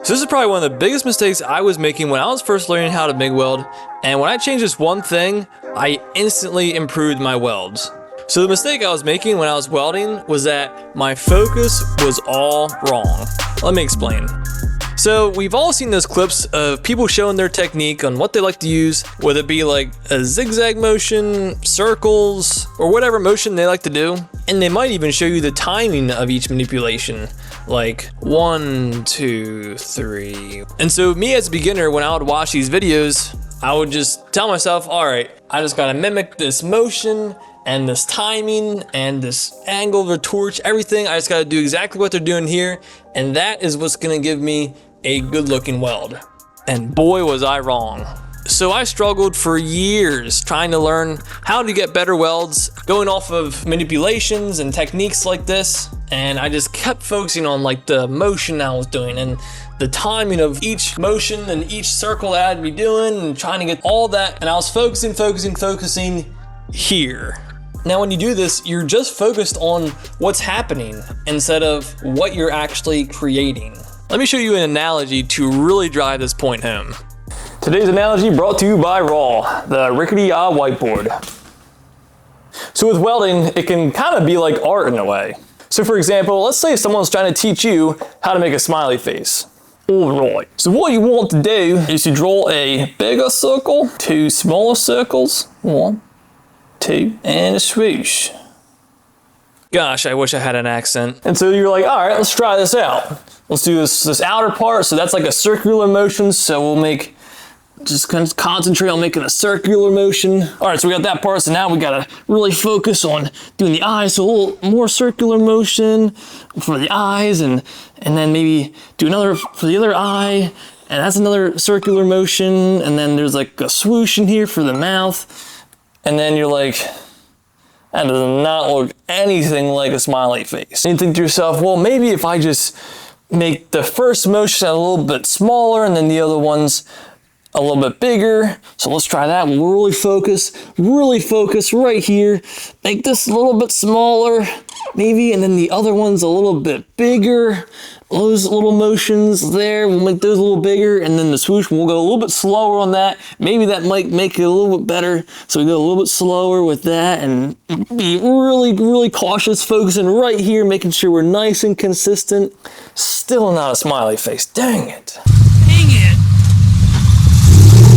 So this is probably one of the biggest mistakes I was making when I was first learning how to MIG weld, and when I changed this one thing, I instantly improved my welds. So the mistake I was making when I was welding was that my focus was all wrong. Let me explain. So we've all seen those clips of people showing their technique on what they like to use, whether it be like a zigzag motion, circles, or whatever motion they like to do. And they might even show you the timing of each manipulation, like 1, 2, 3. And so me as a beginner, when I would watch these videos, I would just tell myself, all right, I just gotta mimic this motion and this timing and this angle of the torch, everything. I just gotta do exactly what they're doing here. And that is what's gonna give me a good looking weld. And boy, was I wrong. So I struggled for years trying to learn how to get better welds, going off of manipulations and techniques like this. And I just kept focusing on like the motion I was doing and the timing of each motion and each circle that I'd be doing and trying to get all that. And I was focusing here. Now, when you do this, you're just focused on what's happening instead of what you're actually creating. Let me show you an analogy to really drive this point home. Today's analogy brought to you by Raw, the rickety whiteboard. So with welding, it can kind of be like art in a way. So for example, let's say someone's trying to teach you how to make a smiley face. Alright, so what you want to do is to draw a bigger circle, 2 smaller circles, 1, 2, and a swoosh. Gosh, I wish I had an accent. And so you're like, all right, let's try this out. Let's do this outer part. So that's like a circular motion. So we'll just concentrate on making a circular motion. All right, so we got that part. So now we gotta really focus on doing the eyes. So a little more circular motion for the eyes, and then maybe do another for the other eye. And that's another circular motion. And then there's like a swoosh in here for the mouth. And then you're like, that does not look anything like a smiley face. And you think to yourself, well, maybe if I just make the first motion a little bit smaller and then the other ones a little bit bigger. So let's try that. We'll really focus right here. Make this a little bit smaller, maybe, and then the other one's a little bit bigger. Those little motions there, we'll make those a little bigger, and then the swoosh, we'll go a little bit slower on that. Maybe that might make it a little bit better. So we go a little bit slower with that and be really cautious, focusing right here, making sure we're nice and consistent. Still not a smiley face, dang it.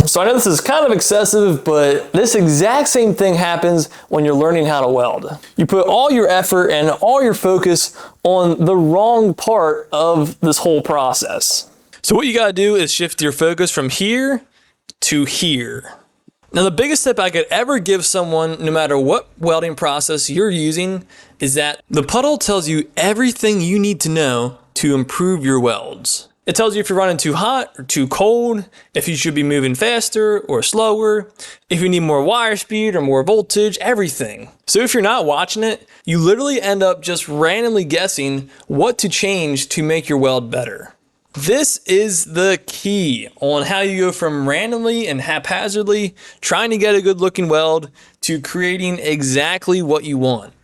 So I know this is kind of excessive, but this exact same thing happens when you're learning how to weld. You put all your effort and all your focus on the wrong part of this whole process. So what you gotta do is shift your focus from here to here. Now the biggest tip I could ever give someone, no matter what welding process you're using, is that the puddle tells you everything you need to know to improve your welds. It tells you if you're running too hot or too cold, if you should be moving faster or slower, if you need more wire speed or more voltage, everything. So if you're not watching it, you literally end up just randomly guessing what to change to make your weld better. This is the key on how you go from randomly and haphazardly trying to get a good looking weld to creating exactly what you want.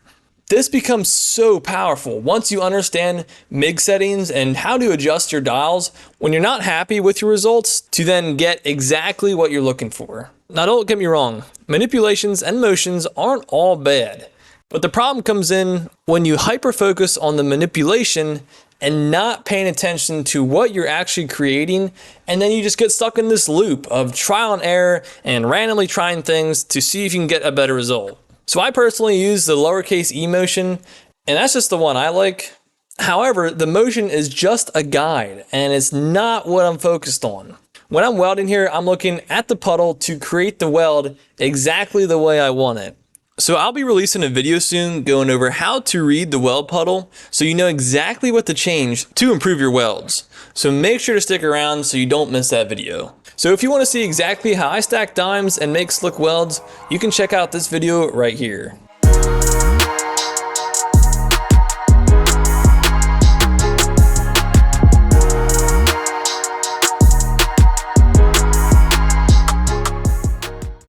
This becomes so powerful once you understand MIG settings and how to adjust your dials when you're not happy with your results to then get exactly what you're looking for. Now don't get me wrong, manipulations and motions aren't all bad, but the problem comes in when you hyper-focus on the manipulation and not paying attention to what you're actually creating, and then you just get stuck in this loop of trial and error and randomly trying things to see if you can get a better result. So I personally use the lowercase e motion, and that's just the one I like. However, the motion is just a guide, and it's not what I'm focused on. When I'm welding here, I'm looking at the puddle to create the weld exactly the way I want it. So I'll be releasing a video soon going over how to read the weld puddle so you know exactly what to change to improve your welds. So make sure to stick around so you don't miss that video. So if you want to see exactly how I stack dimes and make slick welds, you can check out this video right here.